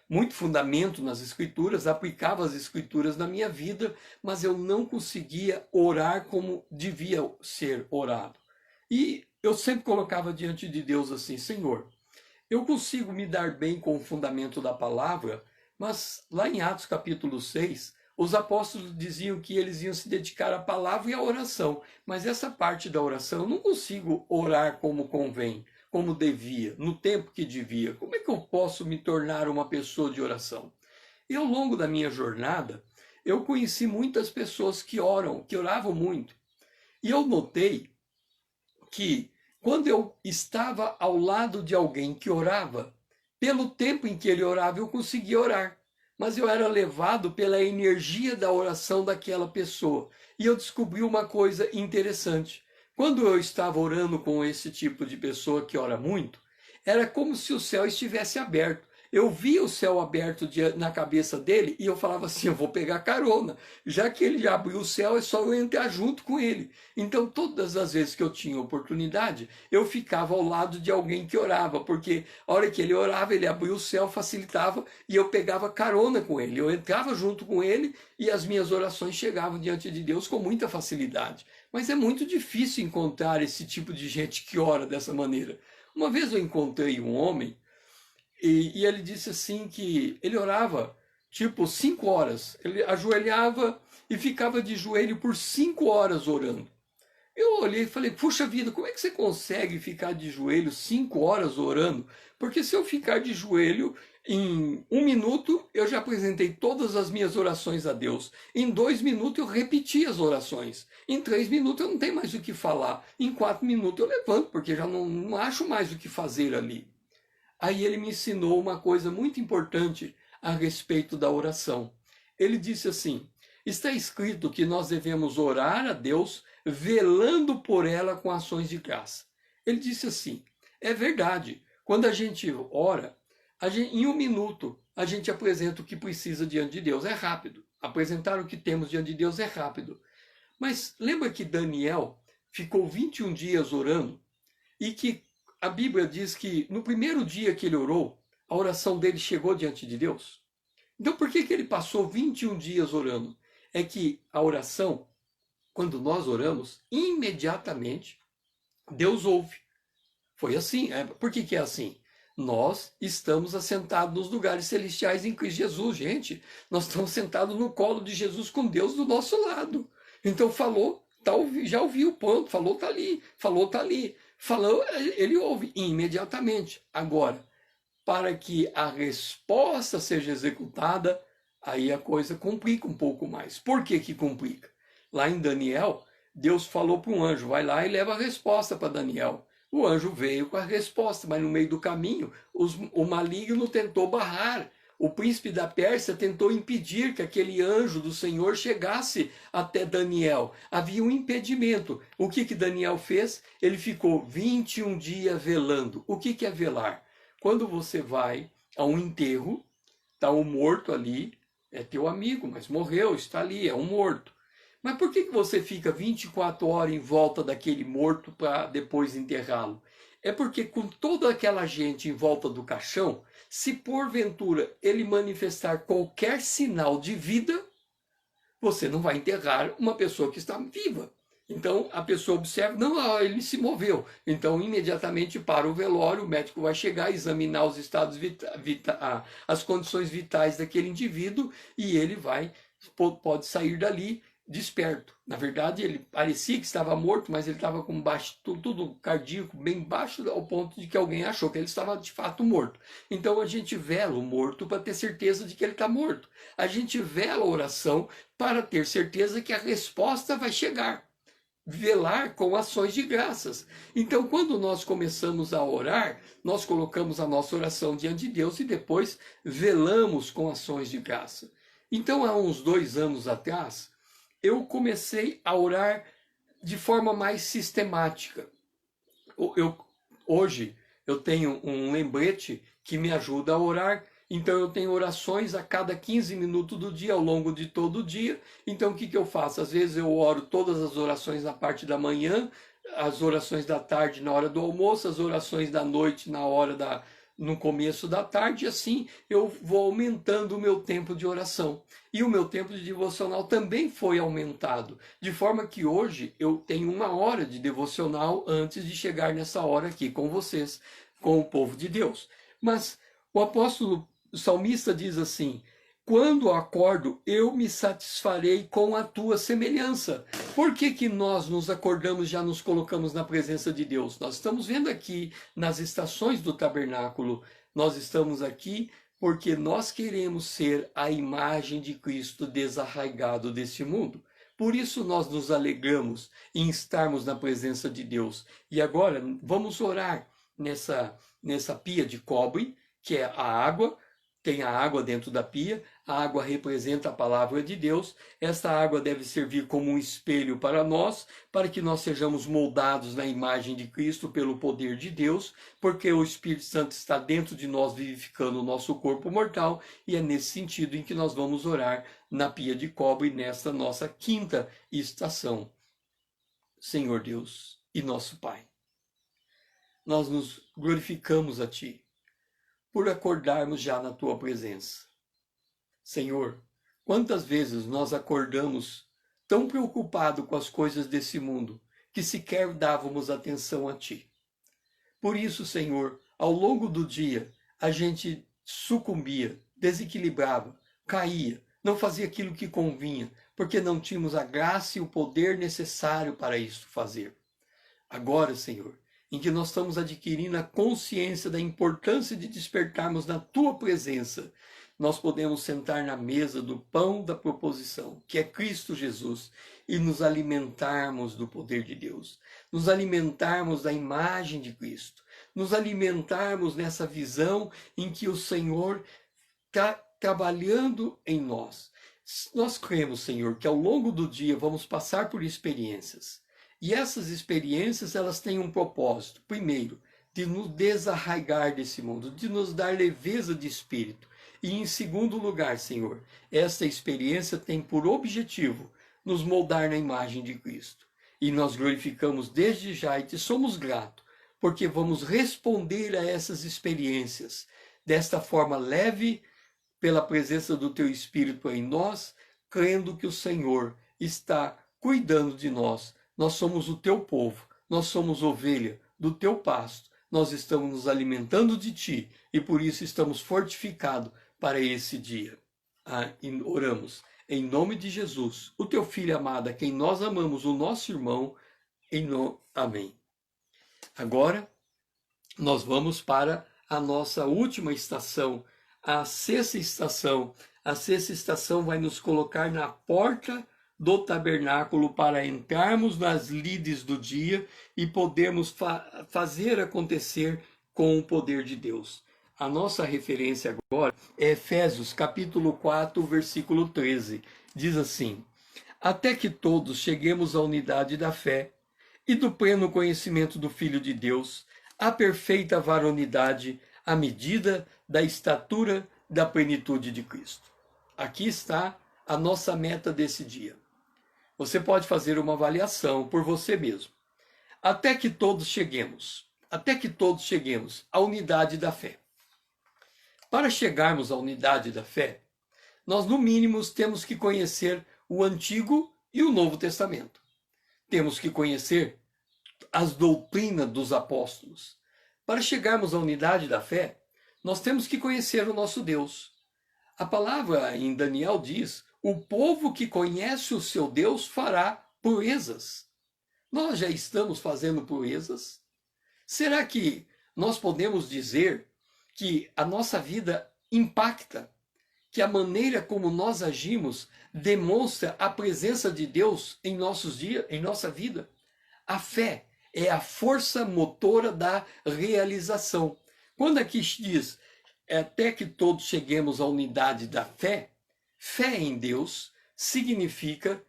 muito fundamento nas escrituras, aplicava as escrituras na minha vida, mas eu não conseguia orar como devia ser orado. E eu sempre colocava diante de Deus assim: Senhor, eu consigo me dar bem com o fundamento da palavra, mas lá em Atos capítulo 6, os apóstolos diziam que eles iam se dedicar à palavra e à oração. Mas essa parte da oração eu não consigo orar como convém, como devia, no tempo que devia. Como é que eu posso me tornar uma pessoa de oração? E ao longo da minha jornada, eu conheci muitas pessoas que oravam muito. E eu notei que quando eu estava ao lado de alguém que orava, pelo tempo em que ele orava, eu conseguia orar. Mas eu era levado pela energia da oração daquela pessoa. E eu descobri uma coisa interessante. Quando eu estava orando com esse tipo de pessoa que ora muito, era como se o céu estivesse aberto. Eu via o céu aberto na cabeça dele e eu falava assim, eu vou pegar carona. Já que ele já abriu o céu, é só eu entrar junto com ele. Então, todas as vezes que eu tinha oportunidade, eu ficava ao lado de alguém que orava, porque a hora que ele orava, ele abria o céu, facilitava, e eu pegava carona com ele. Eu entrava junto com ele e as minhas orações chegavam diante de Deus com muita facilidade. Mas é muito difícil encontrar esse tipo de gente que ora dessa maneira. Uma vez eu encontrei um homem e ele disse assim que ele orava tipo 5 horas. Ele ajoelhava e ficava de joelho por 5 horas orando. Eu olhei e falei, puxa vida, como é que você consegue ficar de joelho 5 horas orando? Porque se eu ficar de joelho em 1 minuto, eu já apresentei todas as minhas orações a Deus. Em 2 minutos, eu repeti as orações. Em 3 minutos, eu não tenho mais o que falar. Em 4 minutos, eu levanto, porque já não acho mais o que fazer ali. Aí ele me ensinou uma coisa muito importante a respeito da oração. Ele disse assim, está escrito que nós devemos orar a Deus velando por ela com ações de graça. Ele disse assim, é verdade, quando a gente ora, em 1 minuto a gente apresenta o que precisa diante de Deus, é rápido. Apresentar o que temos diante de Deus é rápido. Mas lembra que Daniel ficou 21 dias orando e que a Bíblia diz que no primeiro dia que ele orou, a oração dele chegou diante de Deus? Então por que ele passou 21 dias orando? É que a oração, quando nós oramos, imediatamente Deus ouve. Foi assim. Por que é assim? Nós estamos assentados nos lugares celestiais em Cristo Jesus, gente. Nós estamos sentados no colo de Jesus com Deus do nosso lado. Então falou, já ouviu, ponto. Falou, tá ali. Falou, tá ali. Falou, ele ouve imediatamente. Agora, para que a resposta seja executada, aí a coisa complica um pouco mais. Por que complica? Lá em Daniel, Deus falou para um anjo, vai lá e leva a resposta para Daniel. O anjo veio com a resposta, mas no meio do caminho, o maligno tentou barrar. O príncipe da Pérsia tentou impedir que aquele anjo do Senhor chegasse até Daniel. Havia um impedimento. O que Daniel fez? Ele ficou 21 dias velando. O que é velar? Quando você vai a um enterro, está um morto ali, é teu amigo, mas morreu, está ali, é um morto. Mas por que você fica 24 horas em volta daquele morto para depois enterrá-lo? É porque com toda aquela gente em volta do caixão, se porventura ele manifestar qualquer sinal de vida, você não vai enterrar uma pessoa que está viva. Então a pessoa observa, não, ele se moveu. Então imediatamente para o velório, o médico vai chegar, examinar os estados as condições vitais daquele indivíduo e ele pode sair dali desperto. Na verdade, ele parecia que estava morto, mas ele estava com tudo cardíaco bem baixo, ao ponto de que alguém achou que ele estava de fato morto. Então a gente vela o morto para ter certeza de que ele está morto. A gente vela a oração para ter certeza que a resposta vai chegar. Velar com ações de graças. Então, quando nós começamos a orar, nós colocamos a nossa oração diante de Deus e depois velamos com ações de graça. Então, há uns 2 anos atrás, eu comecei a orar de forma mais sistemática. Hoje eu tenho um lembrete que me ajuda a orar, então eu tenho orações a cada 15 minutos do dia, ao longo de todo o dia. Então o que eu faço? Às vezes eu oro todas as orações na parte da manhã, as orações da tarde na hora do almoço, as orações da noite no começo da tarde, e assim eu vou aumentando o meu tempo de oração. E o meu tempo de devocional também foi aumentado, de forma que hoje eu tenho 1 hora de devocional antes de chegar nessa hora aqui com vocês, com o povo de Deus. Mas o apóstolo salmista diz assim, quando acordo, eu me satisfarei com a tua semelhança. Por que nós nos acordamos e já nos colocamos na presença de Deus? Nós estamos vendo aqui nas estações do tabernáculo, nós estamos aqui porque nós queremos ser a imagem de Cristo desarraigado desse mundo. Por isso nós nos alegramos em estarmos na presença de Deus. E agora vamos orar nessa pia de cobre, que é a água. tem a água dentro da pia, a água representa a palavra de Deus, esta água deve servir como um espelho para nós, para que nós sejamos moldados na imagem de Cristo pelo poder de Deus, porque o Espírito Santo está dentro de nós vivificando o nosso corpo mortal, e é nesse sentido em que nós vamos orar na pia de cobre nesta nossa quinta estação. Senhor Deus e nosso Pai, nós nos glorificamos a Ti, por acordarmos já na Tua presença. Senhor, quantas vezes nós acordamos tão preocupados com as coisas desse mundo, que sequer dávamos atenção a Ti. Por isso, Senhor, ao longo do dia, a gente sucumbia, desequilibrava, caía, não fazia aquilo que convinha, porque não tínhamos a graça e o poder necessário para isso fazer. Agora, Senhor, em que nós estamos adquirindo a consciência da importância de despertarmos na Tua presença, nós podemos sentar na mesa do pão da proposição, que é Cristo Jesus, e nos alimentarmos do poder de Deus, nos alimentarmos da imagem de Cristo, nos alimentarmos nessa visão em que o Senhor está trabalhando em nós. Nós cremos, Senhor, que ao longo do dia vamos passar por experiências. E essas experiências, elas têm um propósito. Primeiro, de nos desarraigar desse mundo, de nos dar leveza de espírito. E em segundo lugar, Senhor, esta experiência tem por objetivo nos moldar na imagem de Cristo. E nós glorificamos desde já e te somos gratos, porque vamos responder a essas experiências desta forma leve, pela presença do Teu Espírito em nós, crendo que o Senhor está cuidando de nós. Nós somos o Teu povo, nós somos ovelha do Teu pasto, nós estamos nos alimentando de Ti e por isso estamos fortificados para esse dia. E oramos em nome de Jesus, o Teu Filho amado, a quem nós amamos, o nosso irmão, Amém. Agora, nós vamos para a nossa última estação, a sexta estação. A sexta estação vai nos colocar na porta do tabernáculo para entrarmos nas lides do dia e podermos fazer acontecer com o poder de Deus. A nossa referência agora é Efésios capítulo 4, versículo 13. Diz assim: até que todos cheguemos à unidade da fé e do pleno conhecimento do Filho de Deus, à perfeita varonidade, à medida da estatura da plenitude de Cristo. Aqui está a nossa meta desse dia. Você pode fazer uma avaliação por você mesmo. Até que todos cheguemos à unidade da fé. Para chegarmos à unidade da fé, nós no mínimo temos que conhecer o Antigo e o Novo Testamento. Temos que conhecer as doutrinas dos apóstolos. Para chegarmos à unidade da fé, nós temos que conhecer o nosso Deus. A palavra em Daniel diz: o povo que conhece o seu Deus fará proezas. Nós já estamos fazendo proezas? Será que nós podemos dizer que a nossa vida impacta, que a maneira como nós agimos demonstra a presença de Deus em nossos dias, em nossa vida? A fé é a força motora da realização. Quando aqui diz até que todos cheguemos à unidade da fé, fé em Deus significa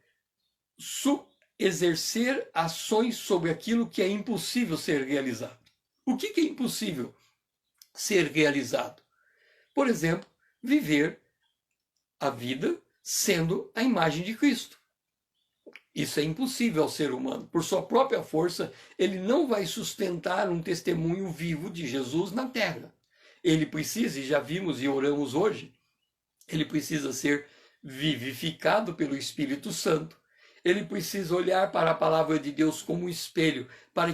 exercer ações sobre aquilo que é impossível ser realizado. O que é impossível ser realizado? Por exemplo, viver a vida sendo a imagem de Cristo. Isso é impossível ao ser humano. Por sua própria força, ele não vai sustentar um testemunho vivo de Jesus na terra. Ele precisa, e já vimos e oramos hoje, ele precisa ser vivificado pelo Espírito Santo. Ele precisa olhar para a palavra de Deus como um espelho, para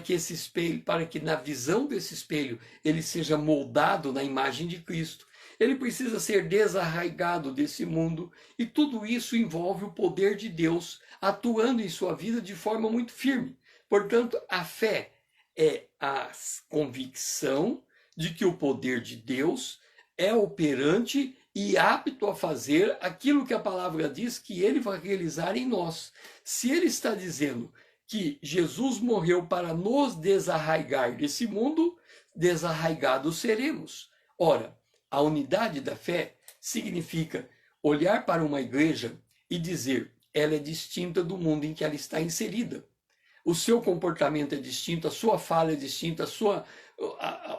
que na visão desse espelho ele seja moldado na imagem de Cristo. Ele precisa ser desarraigado desse mundo, e tudo isso envolve o poder de Deus atuando em sua vida de forma muito firme. Portanto, a fé é a convicção de que o poder de Deus é operante e apto a fazer aquilo que a palavra diz que ele vai realizar em nós. Se ele está dizendo que Jesus morreu para nos desarraigar desse mundo, desarraigados seremos. Ora, A unidade da fé significa olhar para uma igreja e dizer, ela é distinta do mundo em que ela está inserida. O seu comportamento é distinto, a sua fala é distinta,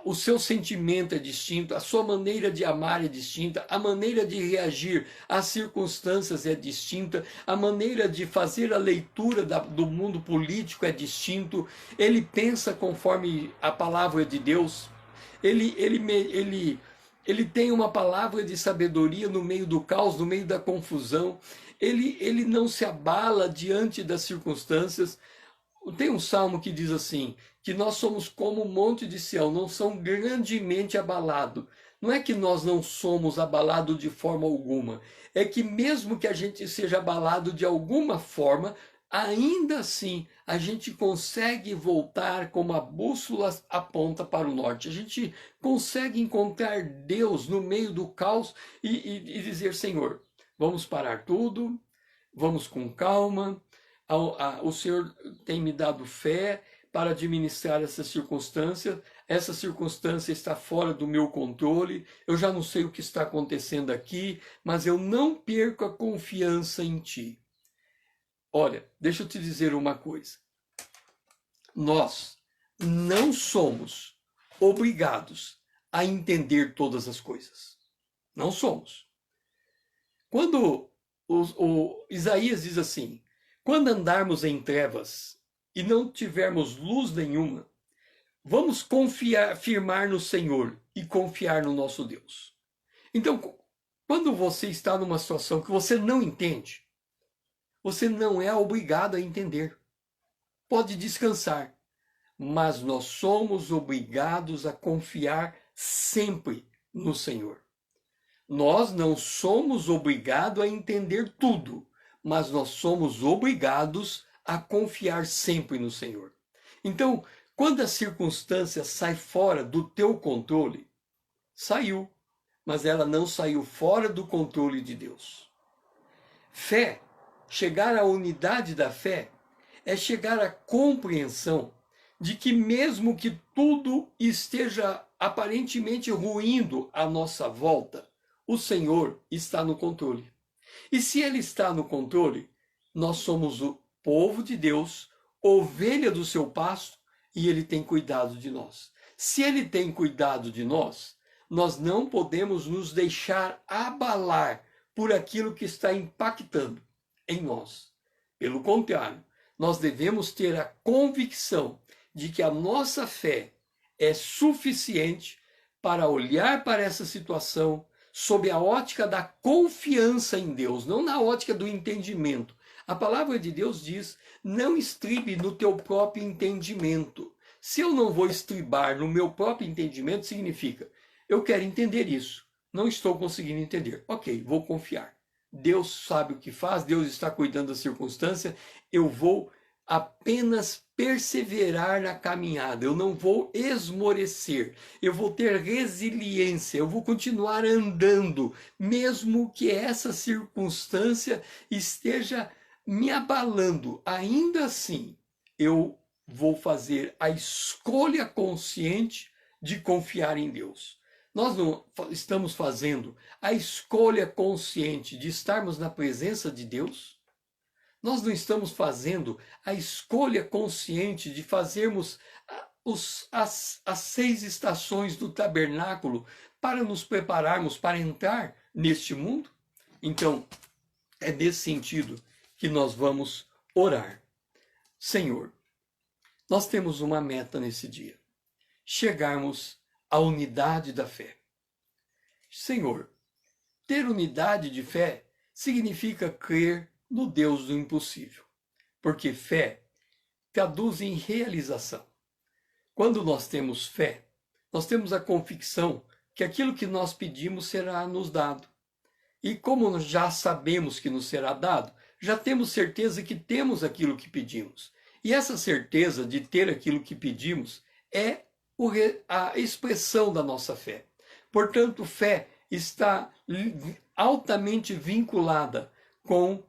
o seu sentimento é distinto, a sua maneira de amar é distinta, a maneira de reagir às circunstâncias é distinta, a maneira de fazer a leitura do mundo político é distinto. Ele pensa conforme a palavra de Deus. Ele tem uma palavra de sabedoria no meio do caos, no meio da confusão. Ele não se abala diante das circunstâncias. Tem um salmo que diz assim, que nós somos como o monte de Sião, não são grandemente abalados. Não é que nós não somos abalados de forma alguma, é que mesmo que a gente seja abalado de alguma forma, ainda assim a gente consegue voltar como a bússola aponta para o norte. A gente consegue encontrar Deus no meio do caos e dizer, Senhor, vamos parar tudo, vamos com calma. O Senhor tem me dado fé para administrar essa circunstância está fora do meu controle, eu já não sei o que está acontecendo aqui, mas eu não perco a confiança em Ti. Olha, deixa eu te dizer uma coisa. Nós não somos obrigados a entender todas as coisas. Não somos. Quando o Isaías diz assim, quando andarmos em trevas e não tivermos luz nenhuma, vamos firmar no Senhor e confiar no nosso Deus. Então, quando você está numa situação que você não entende, você não é obrigado a entender. Pode descansar, mas nós somos obrigados a confiar sempre no Senhor. Nós não somos obrigados a entender tudo, mas nós somos obrigados a confiar sempre no Senhor. Então, quando a circunstância sai fora do teu controle, saiu, mas ela não saiu fora do controle de Deus. Fé, chegar à unidade da fé, é chegar à compreensão de que mesmo que tudo esteja aparentemente ruindo à nossa volta, o Senhor está no controle. E se Ele está no controle, nós somos o povo de Deus, ovelha do seu pasto, e Ele tem cuidado de nós. Se Ele tem cuidado de nós, nós não podemos nos deixar abalar por aquilo que está impactando em nós. Pelo contrário, nós devemos ter a convicção de que a nossa fé é suficiente para olhar para essa situação sob a ótica da confiança em Deus, não na ótica do entendimento. A palavra de Deus diz, não estribe no teu próprio entendimento. Se eu não vou estribar no meu próprio entendimento, significa, eu quero entender isso, não estou conseguindo entender. Ok, vou confiar. Deus sabe o que faz, Deus está cuidando da circunstância, eu vou apenas perseverar na caminhada, eu não vou esmorecer, eu vou ter resiliência, eu vou continuar andando, mesmo que essa circunstância esteja me abalando, ainda assim eu vou fazer a escolha consciente de confiar em Deus. Nós não estamos fazendo a escolha consciente de estarmos na presença de Deus? Nós não estamos fazendo a escolha consciente de fazermos as 6 estações do tabernáculo para nos prepararmos para entrar neste mundo? Então, é nesse sentido que nós vamos orar. Senhor, nós temos uma meta nesse dia. Chegarmos à unidade da fé. Senhor, ter unidade de fé significa crer no Deus do impossível, porque fé traduz em realização. Quando nós temos fé, nós temos a convicção que aquilo que nós pedimos será nos dado. E como nós já sabemos que nos será dado, já temos certeza que temos aquilo que pedimos. E essa certeza de ter aquilo que pedimos é a expressão da nossa fé. Portanto, fé está altamente vinculada com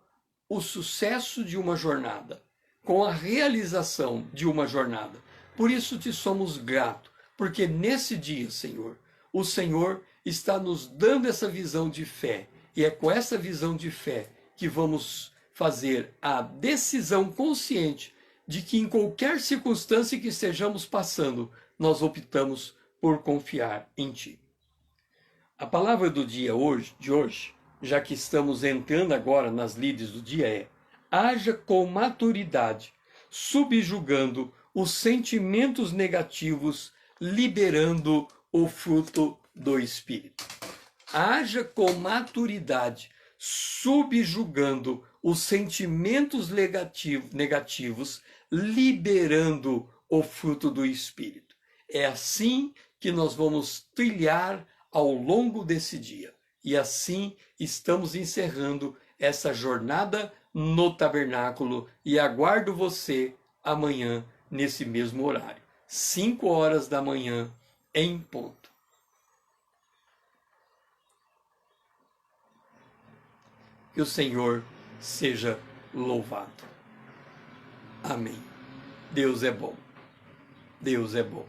o sucesso de uma jornada, com a realização de uma jornada. Por isso te somos gratos, porque nesse dia, Senhor, o Senhor está nos dando essa visão de fé. E é com essa visão de fé que vamos fazer a decisão consciente de que em qualquer circunstância que estejamos passando, nós optamos por confiar em Ti. A palavra do dia de hoje, já que estamos entrando agora nas lides do dia, é: haja com maturidade, subjugando os sentimentos negativos, liberando o fruto do Espírito. Haja com maturidade, subjugando os sentimentos negativos, liberando o fruto do Espírito. É assim que nós vamos trilhar ao longo desse dia. E assim estamos encerrando essa jornada no tabernáculo e aguardo você amanhã nesse mesmo horário, 5 horas da manhã em ponto. Que o Senhor seja louvado. Amém. Deus é bom. Deus é bom.